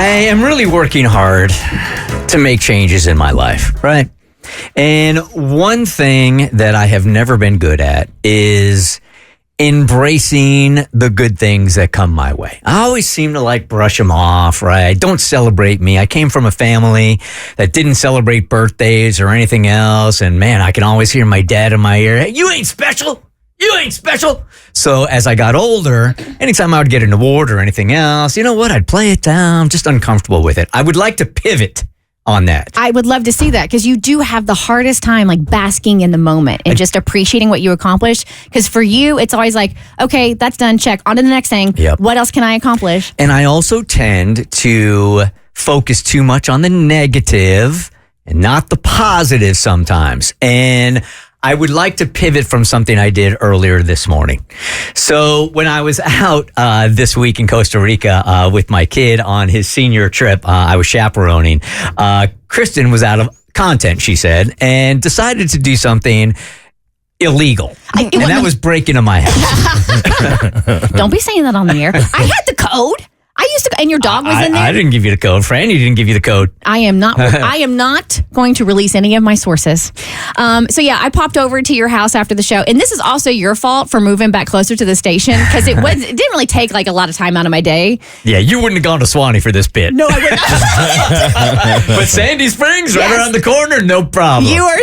I am really working hard to make changes in my life, right? And one thing that I have never been good at is embracing the good things that come my way. I always seem to brush them off, right? Don't celebrate me. I came from a family that didn't celebrate birthdays or anything else. And man, I can always hear my dad in my ear, "Hey, you ain't special. You ain't special." So as I got older, anytime I would get an award or anything else, you know what? I'd play it down, just uncomfortable with it. I would like to pivot on that. I would love to see that because you do have the hardest time basking in the moment and just appreciating what you accomplished. Because for you, it's always okay, that's done. Check. On to the next thing. Yep. What else can I accomplish? And I also tend to focus too much on the negative and not the positive sometimes. And I would like to pivot from something I did earlier this morning. So when I was out this week in Costa Rica with my kid on his senior trip, I was chaperoning. Kristin was out of content, she said, and decided to do something illegal. And that was break into my house. Don't be saying that on the air. I had the code. I used to, and your dog was in there. I didn't give you the code. Franny didn't give you the code. I am not going to release any of my sources. So yeah, I popped over to your house after the show, and this is also your fault for moving back closer to the station because it didn't really take a lot of time out of my day. Yeah, you wouldn't have gone to Swanee for this bit. No, I would not. But Sandy Springs, right around the corner, no problem. You are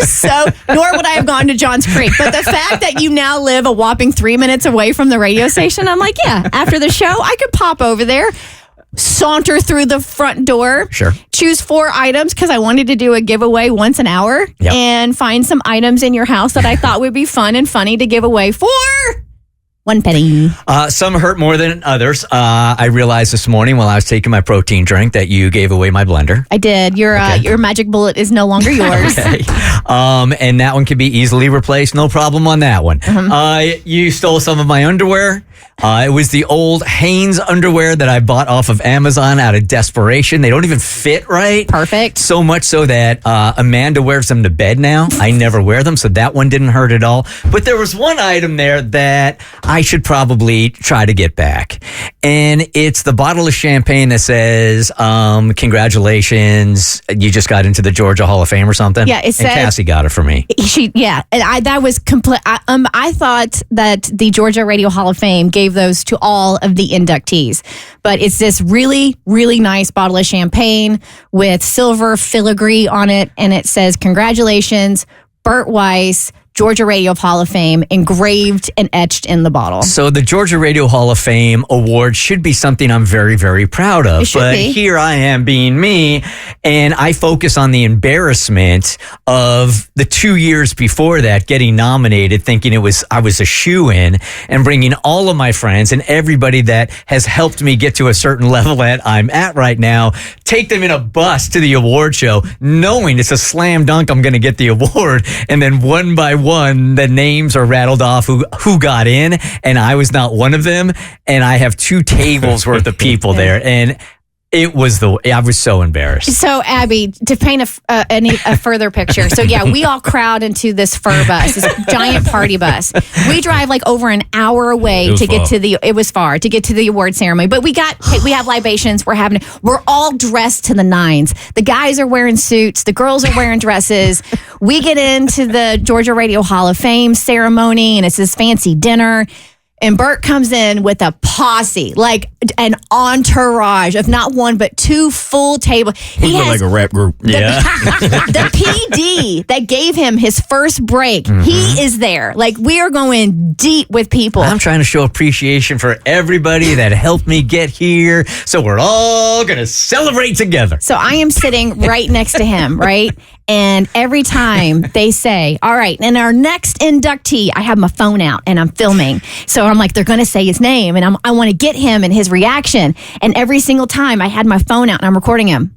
nor would I have gone to Johns Creek. But the fact that you now live a whopping 3 minutes away from the radio station, I'm yeah, after the show, I could pop over there. Saunter through the front door. Sure. Choose 4 items because I wanted to do a giveaway once an hour. Yep. And find some items in your house that I thought would be fun and funny to give away for 1 penny. Some hurt more than others. I realized this morning while I was taking my protein drink that you gave away my blender. I did. Your magic bullet is no longer yours. Okay. And that one can be easily replaced. No problem on that one. You stole some of my underwear. It was the old Hanes underwear that I bought off of Amazon out of desperation. They don't even fit right. Perfect. So much so that Amanda wears them to bed now. I never wear them, so that one didn't hurt at all. But there was one item there that I should probably try to get back. And it's the bottle of champagne that says, congratulations, you just got into the Georgia Hall of Fame or something. Yeah, it says, and Cassie got it for me. And that was complete. I thought that the Georgia Radio Hall of Fame gave those to all of the inductees. But it's this really, really nice bottle of champagne with silver filigree on it. And it says, congratulations, Bert Weiss, Georgia Radio Hall of Fame, engraved and etched in the bottle. So the Georgia Radio Hall of Fame award should be something I'm very, very proud of. It should be. Here I am being me, and I focus on the embarrassment of the 2 years before that getting nominated, thinking I was a shoo-in, and bringing all of my friends and everybody that has helped me get to a certain level that I'm at right now, take them in a bus to the award show, knowing it's a slam dunk I'm going to get the award, and then one by one, the names are rattled off who got in, and I was not one of them. And I have 2 tables worth of people there, and I was so embarrassed. So, Abby, to paint a further picture. So, yeah, we all crowd into this fur bus, this giant party bus. We drive over an hour away to get to the award ceremony. But we have libations. We're all dressed to the nines. The guys are wearing suits. The girls are wearing dresses. We get into the Georgia Radio Hall of Fame ceremony, and it's this fancy dinner. And Bert comes in with a posse, an entourage of not one, but 2 full tables. He looked like a rap group. Yeah. The PD that gave him his first break, he is there. We are going deep with people. I'm trying to show appreciation for everybody that helped me get here. So we're all going to celebrate together. So I am sitting right next to him, right? And every time they say, all right, and our next inductee, I have my phone out and I'm filming. So I'm they're going to say his name and I want to get him and his reaction. And every single time I had my phone out and I'm recording him,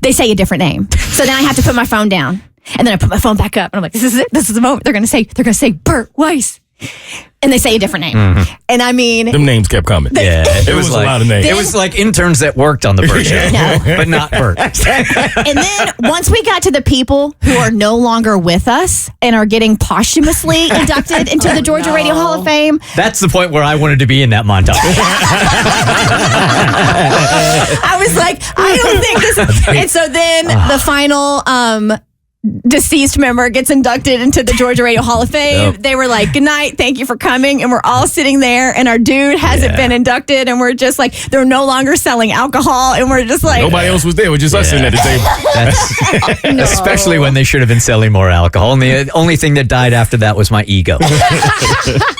they say a different name. So then I have to put my phone down and then I put my phone back up and I'm this is it. This is the moment. They're going to say Bert Weiss. And they say a different name. And I mean, them names kept coming. Yeah, it was like, a lot of names. It was like interns that worked on the Bert Show, but not Bert. And then once we got to the people who are no longer with us and are getting posthumously inducted into the Georgia Radio Hall of Fame. That's the point where I wanted to be in that montage. I was like, I don't think this. And so then the final deceased member gets inducted into the Georgia Radio Hall of Fame. They were like, good night, thank you for coming. And we're all sitting there and our dude hasn't been inducted. And we're just like, they're no longer selling alcohol. And we're just like, nobody else was there. We're just us sitting at the table. That's, especially when they should have been selling more alcohol. And the only thing that died after that was my ego.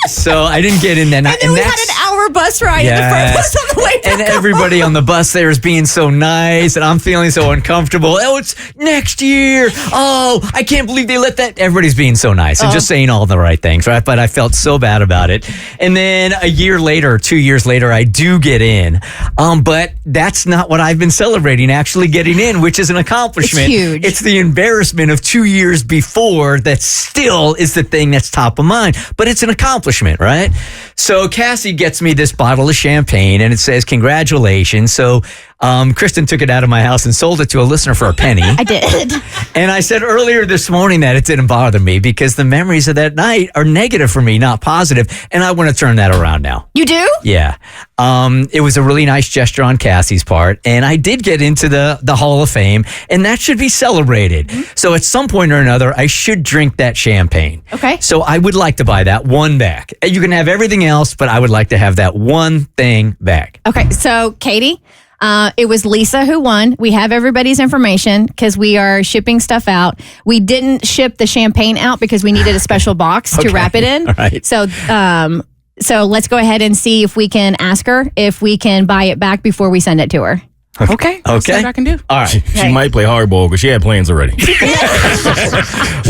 So I didn't get in there. And then we had an hour bus ride in the front bus on the way back. And everybody on the bus there is being so nice. And I'm feeling so uncomfortable. Oh, it's next year. Oh, I can't believe they let that. Everybody's being so nice and just saying all the right things, right? But I felt so bad about it. And then a year later, 2 years later, I do get in. But that's not what I've been celebrating, actually getting in, which is an accomplishment. It's huge. It's the embarrassment of 2 years before that still is the thing that's top of mind. But it's an accomplishment, right? So Cassie gets me this bottle of champagne and it says, congratulations. So Kristin took it out of my house and sold it to a listener for a penny. I did. And I said earlier this morning that it didn't bother me because the memories of that night are negative for me, not positive. And I want to turn that around now. You do? Yeah. It was a really nice gesture on Cassie's part. And I did get into the Hall of Fame, and that should be celebrated. So at some point or another, I should drink that champagne. Okay. So I would like to buy that one back. You can have everything else, but I would like to have that one thing back. Okay. So, Katie, it was Lisa who won. We have everybody's information because we are shipping stuff out. We didn't ship the champagne out because we needed a special box to wrap it in. All right. So let's go ahead and see if we can ask her if we can buy it back before we send it to her. Okay. That's what I can do. All right. She might play hardball because she had plans already.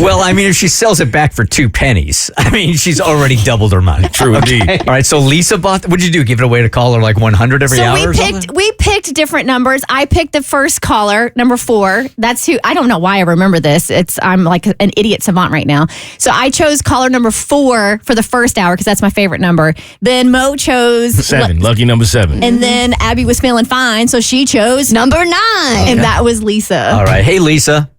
Well, I mean, if she sells it back for 2 pennies, I mean, she's already doubled her money. True indeed. All right, so Lisa bought. What'd you do? Give it away to caller like 100 every hour? Or something? We picked different numbers. I picked the first caller, number 4. That's who. I don't know why I remember this. I'm like an idiot savant right now. So I chose caller number 4 for the first hour because that's my favorite number. Then Mo chose 7. Lucky number 7. and then Abby was feeling fine, so she chose Number 9. and that was Lisa. All right. Hey, Lisa.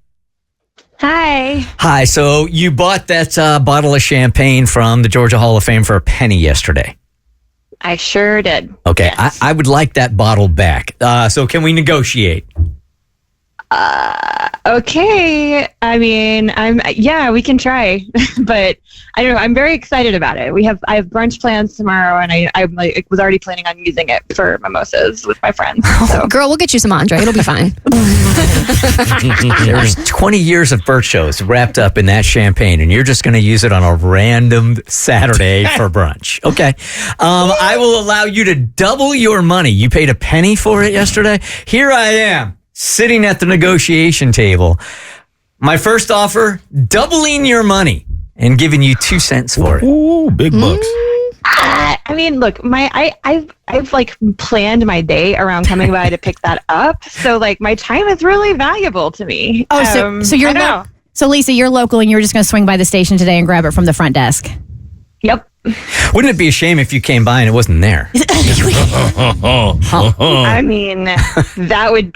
Hi. Hi. So you bought that bottle of champagne from the Georgia Hall of Fame for a penny yesterday. I sure did. Okay. Yes. I would like that bottle back. So can we negotiate? Okay. I mean, we can try, but I don't know. I'm very excited about it. I have brunch plans tomorrow, and I was already planning on using it for mimosas with my friends. So. Girl, we'll get you some Andre. It'll be fine. There's 20 years of Bert shows wrapped up in that champagne, and you're just going to use it on a random Saturday for brunch. Okay. I will allow you to double your money. You paid a penny for it yesterday. Here I am, sitting at the negotiation table. My first offer, doubling your money and giving you 2 cents for it. Ooh, big bucks. I mean, look, I've like planned my day around coming by to pick that up. So like my time is really valuable to me. Oh, so you're so Lisa, you're local and you're just going to swing by the station today and grab it from the front desk. Yep. Wouldn't it be a shame if you came by and it wasn't there? I mean, that would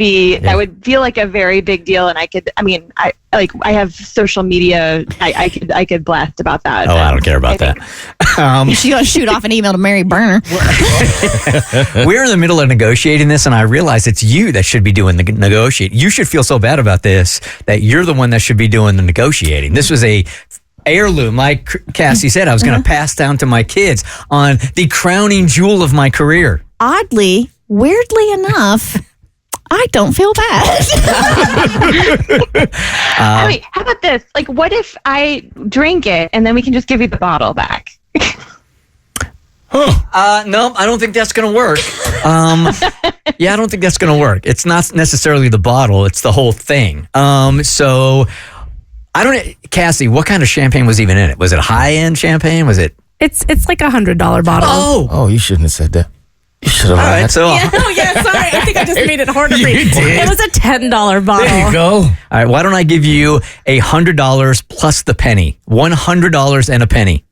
feel like a very big deal, and I have social media. I could blast about that. Oh, I don't care about that. She's going to shoot off an email to Mary Burner. We're in the middle of negotiating this, and I realize it's you that should be doing the negotiate. You should feel so bad about this that you're the one that should be doing the negotiating. This was a heirloom, like Cassie said, I was going to pass down to my kids on the crowning jewel of my career. Oddly, weirdly enough, I don't feel bad. Wait, how about this? Like, what if I drink it and then we can just give you the bottle back? No, I don't think that's going to work. Yeah, I don't think that's going to work. It's not necessarily the bottle, it's the whole thing. Cassie, what kind of champagne was even in it? Was it high-end champagne? Was it? It's like $100 bottle. Oh, you shouldn't have said that. You should have. All right, so Yeah, sorry. I think I just made it hard to read. It was a $10 bottle. There you go. All right, why don't I give you $100 plus the penny? $100 and a penny.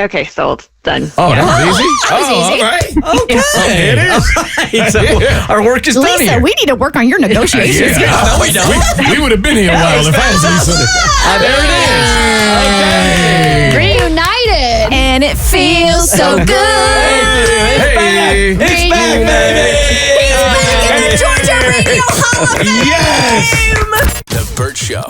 Okay, sold. Done. Oh, that was easy. That was easy. All right. Okay. It is. All right. So our work is done Lisa, here. we need to work on your negotiations. No, we don't. We would have been here a while if I was Lisa. There it is. Okay. Reunited. And it feels so good. Hey. It's back, baby. He's back in the Georgia Radio Hall of Fame. Yes. The Bert Show.